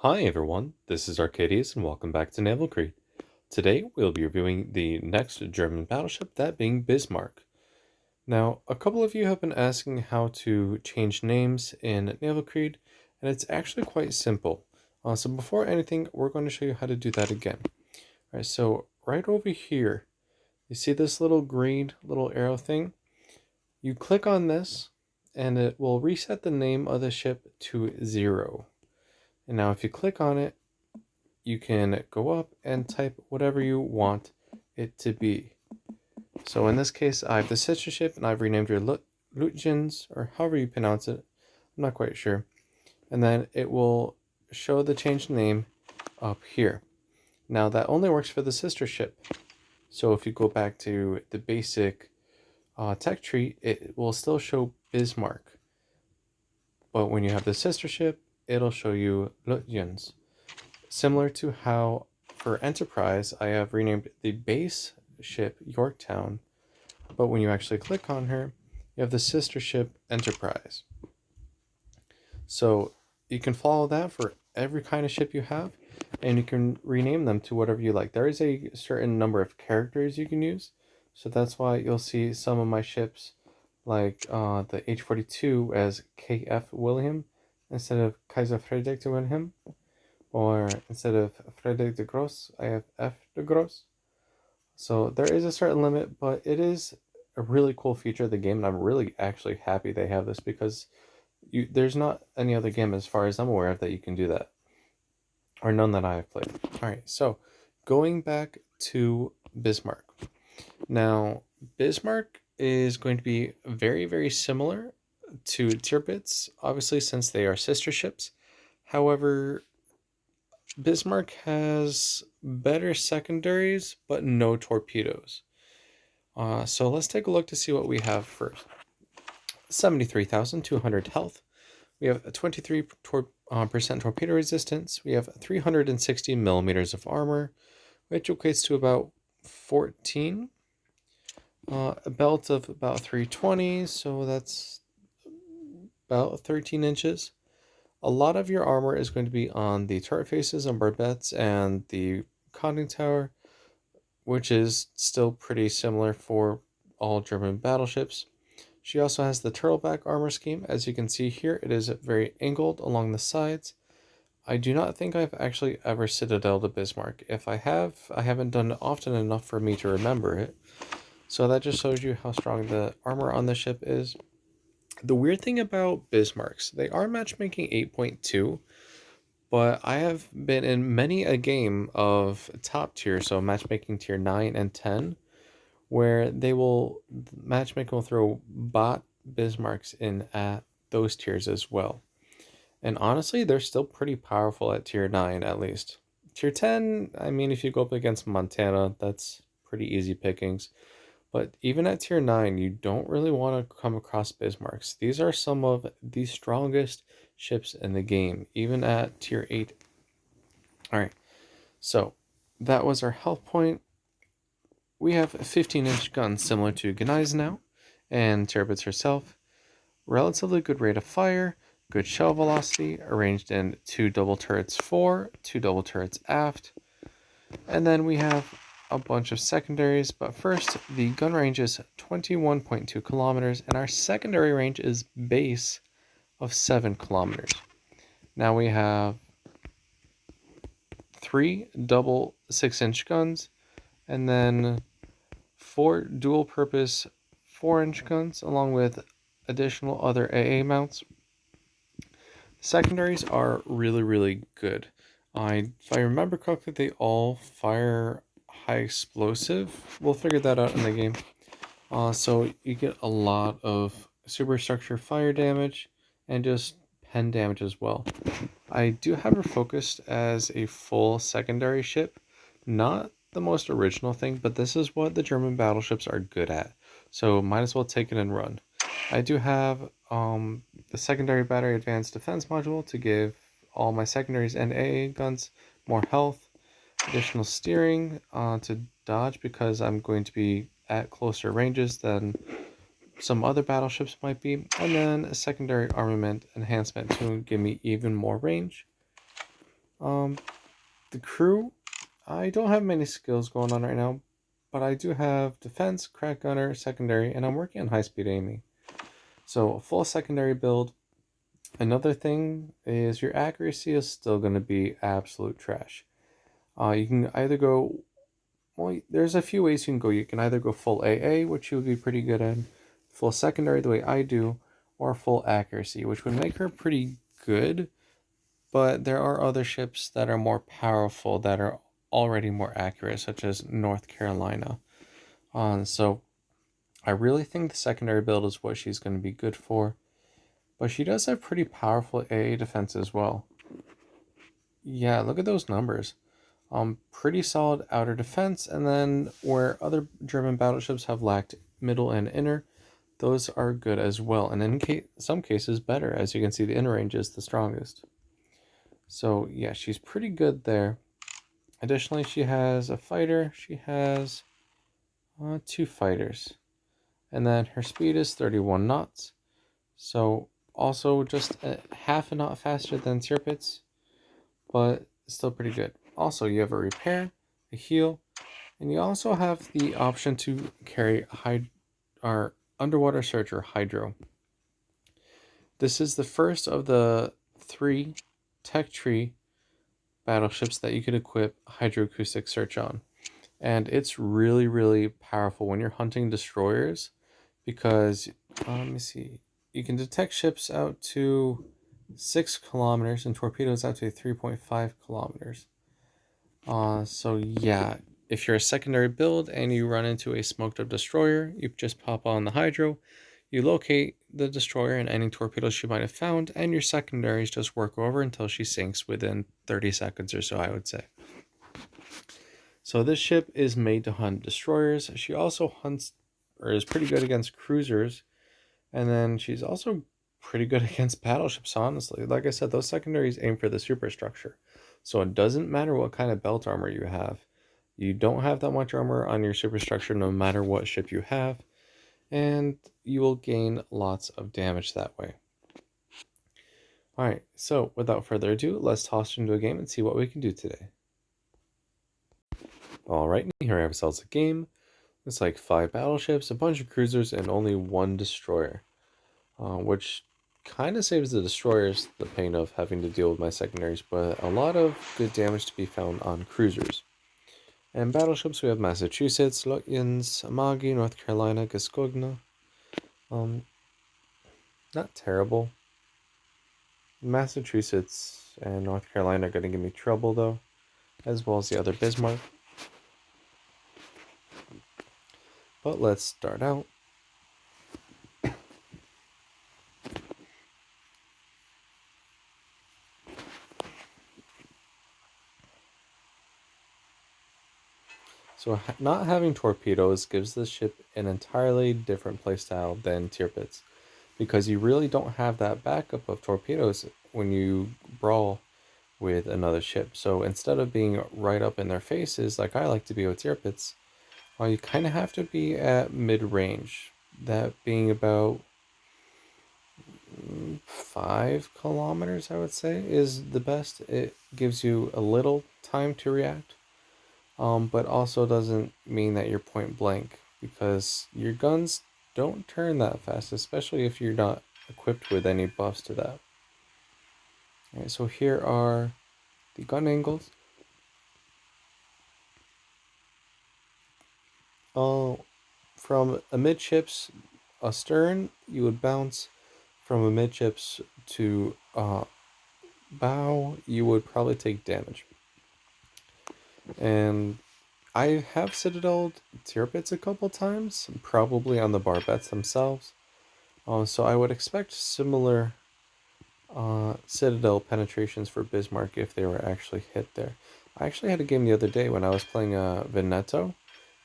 Hi everyone, this is Arcadius and welcome back to Naval. Today we'll be reviewing the next German battleship, that being Bismarck. Now, a couple of you have been asking how to change names in Naval Creed, and it's actually quite simple. So before anything, we're going to show you how to do that again. Alright, so right over here, you see this little green little arrow thing? You click on this, and it will reset the name of the ship to 0. And now if you click on it, you can go up and type whatever you want it to be. So in this case, I have the sister ship and I've renamed her Lutjens, or however you pronounce it. I'm not quite sure. And then it will show the changed name up here. Now that only works for the sister ship. So if you go back to the basic tech tree, it will still show Bismarck. But when you have the sister ship, it'll show you Lutjens. Similar to how for Enterprise, I have renamed the base ship Yorktown, but when you actually click on her, you have the sister ship Enterprise. So you can follow that for every kind of ship you have, and you can rename them to whatever you like. There is a certain number of characters you can use, so that's why you'll see some of my ships, like the H-42 as KF William instead of Kaiser Friedrich Wilhelm. Or instead of Frederick de Gross, I have F de Gross. So there is a certain limit, but it is a really cool feature of the game, and I'm really actually happy they have this because there's not any other game as far as I'm aware of that you can do that. Or none that I have played. Alright, so going back to Bismarck. Now, Bismarck is going to be very, very similar to Tirpitz, obviously, since they are sister ships. However, Bismarck has better secondaries, but no torpedoes. So let's take a look to see what we have first. 73,200 health. We have a 23% torpedo resistance. We have 360 millimeters of armor, which equates to about 14. A belt of about 320, so that's about 13 inches. A lot of your armor is going to be on the turret faces and barbettes and the conning tower, which is still pretty similar for all German battleships. She also has the turtleback armor scheme. As you can see here, it is very angled along the sides. I do not think I've actually ever citadeled a Bismarck. If I have, I haven't done it often enough for me to remember it. So that just shows you how strong the armor on the ship is. The weird thing about Bismarcks, they are matchmaking 8.2, but I have been in many a game of top tier, so matchmaking tier 9 and 10, where matchmaking will throw bot Bismarcks in at those tiers as well. And honestly, they're still pretty powerful at tier 9 at least. Tier 10, I mean, if you go up against Montana, that's pretty easy pickings. But even at tier 9, you don't really want to come across Bismarcks. These are some of the strongest ships in the game, even at tier 8. Alright, so that was our health point. We have a 15-inch gun similar to Gneisenau and Tirpitz herself. Relatively good rate of fire, good shell velocity, arranged in 2 double turrets fore, 2 double turrets aft. And then we have a bunch of secondaries, but first the gun range is 21.2 kilometers and our secondary range is base of 7 kilometers. Now we have 3 double 6-inch guns and then 4 dual purpose 4-inch guns along with additional other AA mounts. Secondaries are really, really good. If I remember correctly, they all fire high explosive. We'll figure that out in the game. So you get a lot of superstructure fire damage and just pen damage as well. I do have her focused as a full secondary ship. Not the most original thing, but this is what the German battleships are good at. So might as well take it and run. I do have the secondary battery advanced defense module to give all my secondaries and AA guns more health. Additional steering to dodge because I'm going to be at closer ranges than some other battleships might be, and then a secondary armament enhancement to give me even more range. Um, the crew, I don't have many skills going on right now, but I do have defense, crack gunner, secondary, and I'm working on high speed aiming. So a full secondary build. Another thing is your accuracy is still going to be absolute trash. You can either go, well, there's a few ways you can go. You can either go full AA, which you would be pretty good at, full secondary, the way I do, or full accuracy, which would make her pretty good. But there are other ships that are more powerful that are already more accurate, such as North Carolina. So I really think the secondary build is what she's going to be good for. But she does have pretty powerful AA defense as well. Yeah, look at those numbers. Pretty solid outer defense, and then where other German battleships have lacked middle and inner, those are good as well, and in some cases better. As you can see, the inner range is the strongest. So yeah, she's pretty good there. Additionally, she has a fighter. She has two fighters, and then her speed is 31 knots. So also just a half a knot faster than Tirpitz, but still pretty good. Also, you have a repair, a heal, and you also have the option to carry our underwater searcher Hydro. This is the first of the 3 tech tree battleships that you could equip hydroacoustic search on. And it's really, really powerful when you're hunting destroyers because, let me see, you can detect ships out to 6 kilometers and torpedoes out to 3.5 kilometers. So yeah, if you're a secondary build and you run into a smoked up destroyer, you just pop on the hydro, you locate the destroyer and any torpedoes she might have found, and your secondaries just work over until she sinks within 30 seconds or so, I would say. So this ship is made to hunt destroyers. She also hunts, or is pretty good against cruisers, and then she's also pretty good against battleships, honestly. Like I said, those secondaries aim for the superstructure. So it doesn't matter what kind of belt armor you have. You don't have that much armor on your superstructure no matter what ship you have, and you will gain lots of damage that way. Alright, so without further ado, let's toss into a game and see what we can do today. Alright, here I have ourselves a game. It's like 5 battleships, a bunch of cruisers, and only 1 destroyer. Which kind of saves the destroyers the pain of having to deal with my secondaries, but a lot of good damage to be found on cruisers. And battleships, we have Massachusetts, Lutjens, Amagi, North Carolina, Gascogna. Not terrible. Massachusetts and North Carolina are going to give me trouble, though, as well as the other Bismarck. But let's start out. So not having torpedoes gives this ship an entirely different playstyle than Tirpitz, because you really don't have that backup of torpedoes when you brawl with another ship. So instead of being right up in their faces like I like to be with Tirpitz, you kind of have to be at mid-range, that being about 5 kilometers, I would say, is the best. It gives you a little time to react, but also doesn't mean that you're point blank, because your guns don't turn that fast, especially if you're not equipped with any buffs to that. Alright, so here are the gun angles. From amidships astern, you would bounce. From amidships to bow, you would probably take damage. And I have citadeled Tirpitz a couple times, probably on the barbettes themselves. So I would expect similar citadel penetrations for Bismarck if they were actually hit there. I actually had a game the other day when I was playing Veneto.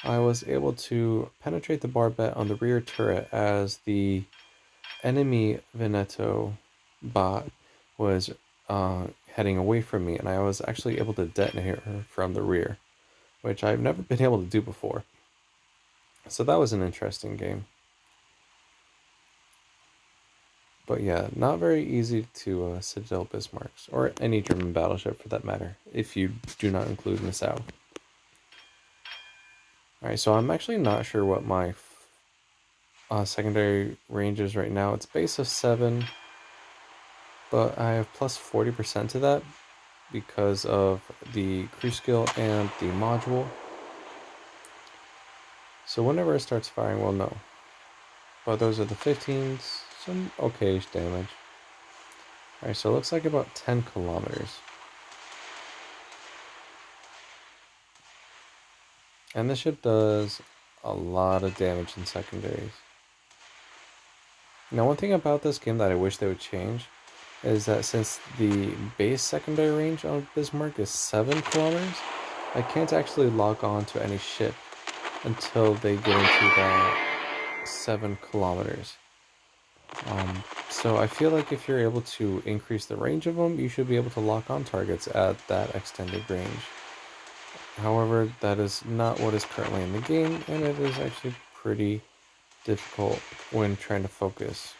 I was able to penetrate the barbette on the rear turret as the enemy Veneto bot was heading away from me, and I was actually able to detonate her from the rear, which I've never been able to do before. So that was an interesting game. But yeah, not very easy to Citadel Bismarcks, or any German battleship for that matter, if you do not include Nassau. Alright, so I'm actually not sure what my secondary range is right now. It's base of 7, but I have plus 40% to that because of the crew skill and the module. So whenever it starts firing, we'll know. But those are the 15s, some okay-ish damage. Alright, so it looks like about 10 kilometers. And this ship does a lot of damage in secondaries. Now, one thing about this game that I wish they would change is that since the base secondary range on Bismarck is 7 kilometers, I can't actually log on to any ship until they get into that 7 kilometers. So I feel like if you're able to increase the range of them, you should be able to lock on targets at that extended range. However, that is not what is currently in the game, and it is actually pretty difficult when trying to focus.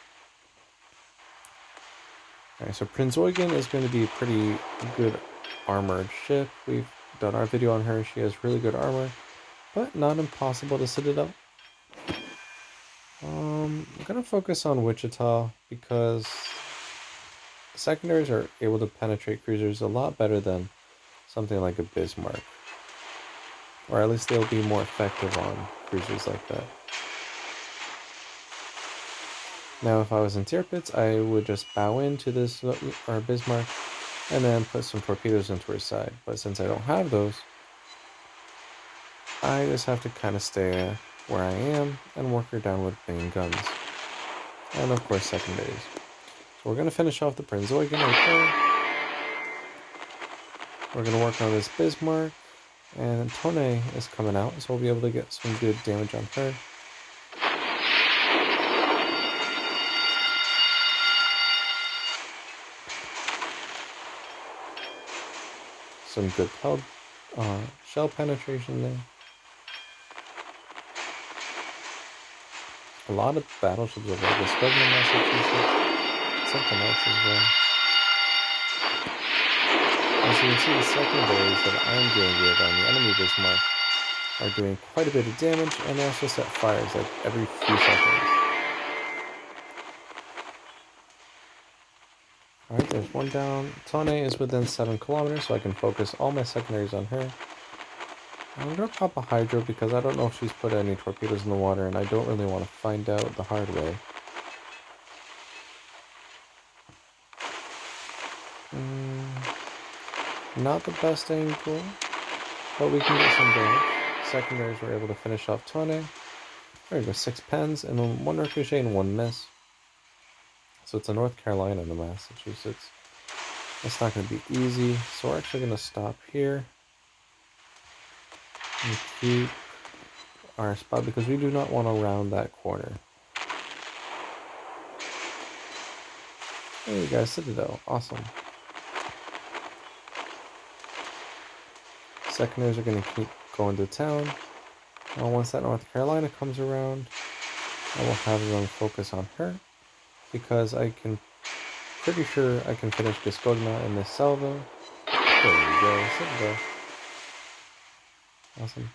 Alright, so Prinz Eugen is going to be a pretty good armored ship. We've done our video on her. She has really good armor, but not impossible to Citadel. I'm going to focus on Wichita because secondaries are able to penetrate cruisers a lot better than something like a Bismarck. Or at least they'll be more effective on cruisers like that. Now if I was in Tirpitz, I would just bow into this or Bismarck and then put some torpedoes into her side. But since I don't have those, I just have to kind of stay where I am and work her down with main guns. And of course secondaries. So we're going to finish off the Prinz Eugen right there. We're going to work on this Bismarck. And Tone is coming out, so we'll be able to get some good damage on her. Some good shell penetration there. A lot of battleships over there. This government Massachusetts. Something else as well. As you can see, the secondaries that I'm dealing with on the enemy Bismarck are doing quite a bit of damage, and they also set fires like every few seconds. Alright, there's one down. Tone is within 7 kilometers, so I can focus all my secondaries on her. I'm going to pop a hydro because I don't know if she's put any torpedoes in the water, and I don't really want to find out the hard way. Not the best angle, but we can get some damage. Secondaries were able to finish off Tone. There we go, 6 pens, and then 1 ricochet and 1 miss. So it's a North Carolina and a Massachusetts. That's not going to be easy, so we're actually going to stop here and keep our spot because we do not want to round that corner. Hey guys, Citadel, awesome. Secondaries are going to keep going to town. Now once that North Carolina comes around, I will have them focus on her because I can pretty sure I can finish Discogna in this salvo. There we go, Citadel. Awesome.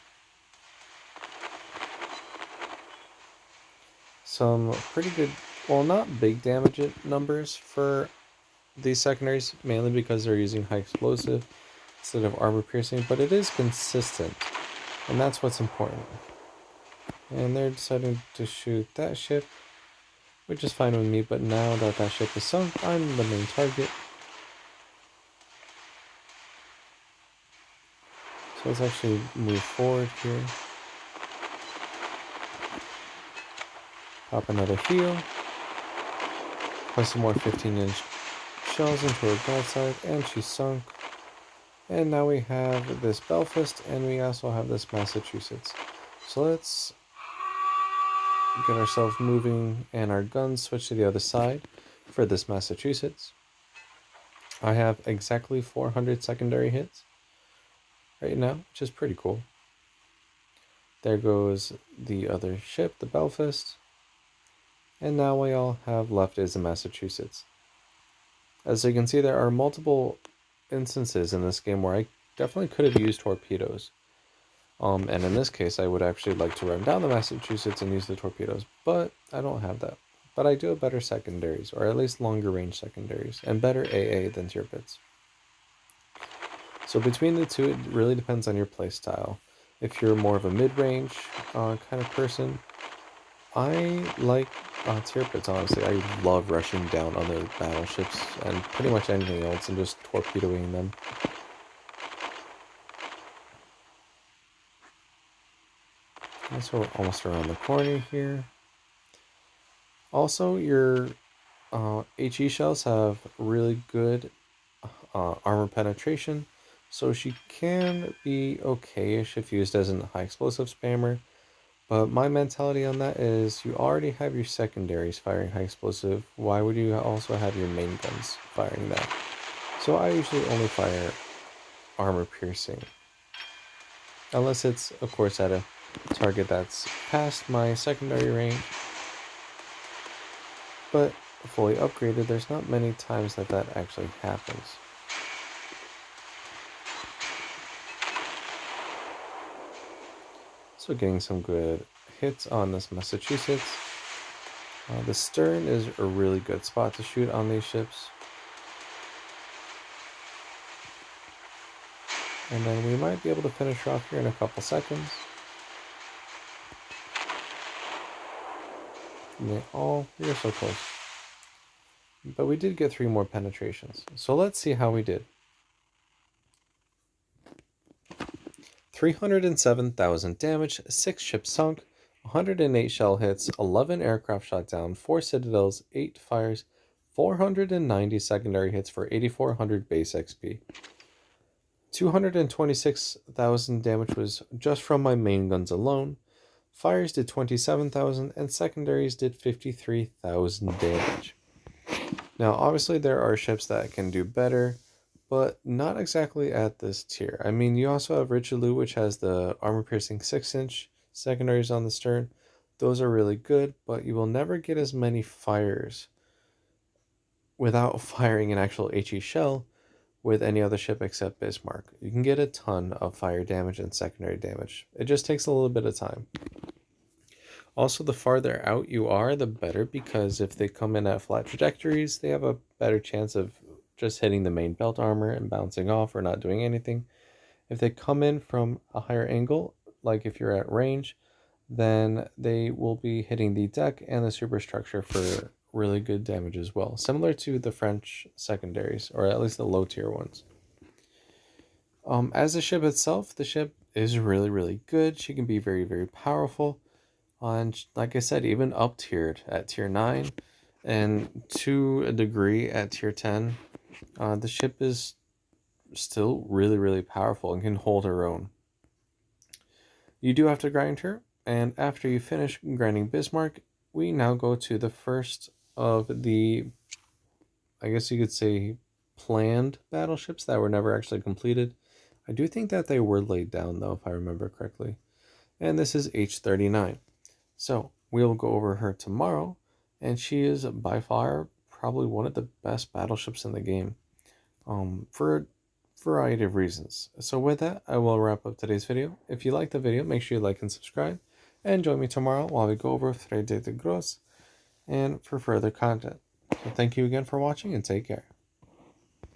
Some pretty good, well, not big damage numbers for these secondaries, mainly because they're using high explosive instead of armor piercing, but it is consistent, and that's what's important. And they're deciding to shoot that ship, which is fine with me, but now that that ship is sunk, I'm the main target. So let's actually move forward here. Pop another heal. Put some more 15-inch shells into her broadside, and she's sunk. And now we have this Belfast, and we also have this Massachusetts. So let's get ourselves moving and our guns switch to the other side for this Massachusetts. I have exactly 400 secondary hits right now, which is pretty cool. There goes the other ship, the Belfast. And now we all have left is in Massachusetts. As you can see, there are multiple instances in this game where I definitely could have used torpedoes. And in this case, I would actually like to run down the Massachusetts and use the torpedoes, but I don't have that. But I do have better secondaries, or at least longer range secondaries, and better AA than Tirpitz. So between the two, it really depends on your playstyle. If you're more of a mid-range kind of person, I like Tirpitz, honestly. I love rushing down other battleships and pretty much anything else and just torpedoing them. So we're almost around the corner here. Also, your HE shells have really good armor penetration, so she can be okay-ish if used as a high explosive spammer. But my mentality on that is you already have your secondaries firing high explosive. Why would you also have your main guns firing that? So I usually only fire armor piercing. Unless it's, of course, at a target that's past my secondary range. But fully upgraded, there's not many times that that actually happens. So getting some good hits on this Massachusetts. The stern is a really good spot to shoot on these ships. And then we might be able to finish her off here in a couple seconds. We are so close. But we did get 3 more penetrations. So let's see how we did. 307,000 damage, 6 ships sunk, 108 shell hits, 11 aircraft shot down, 4 citadels, 8 fires, 490 secondary hits for 8,400 base XP. 226,000 damage was just from my main guns alone. Fires did 27,000 and secondaries did 53,000 damage. Now, obviously, there are ships that can do better, but not exactly at this tier. I mean, you also have Richelieu, which has the armor-piercing 6-inch secondaries on the stern. Those are really good, but you will never get as many fires without firing an actual HE shell with any other ship except Bismarck. You can get a ton of fire damage and secondary damage. It just takes a little bit of time. Also, the farther out you are, the better, because if they come in at flat trajectories, they have a better chance of just hitting the main belt armor and bouncing off or not doing anything. If they come in from a higher angle, like if you're at range, then they will be hitting the deck and the superstructure for really good damage as well. Similar to the French secondaries, or at least the low tier ones. As the ship itself, the ship is really, really good. She can be very, very powerful. And like I said, even up tiered at tier 9 and to a degree at tier 10, the ship is still really, really powerful and can hold her own. You do have to grind her, and after you finish grinding Bismarck, we now go to the first of the, I guess you could say, planned battleships that were never actually completed. I do think that they were laid down, though, if I remember correctly. And this is H39. So we'll go over her tomorrow, and she is by far probably one of the best battleships in the game, for a variety of reasons. So with that, I will wrap up today's video. If you like the video, make sure you like and subscribe, and join me tomorrow while we go over Frede de Gros and for further content. So thank you again for watching, and take care.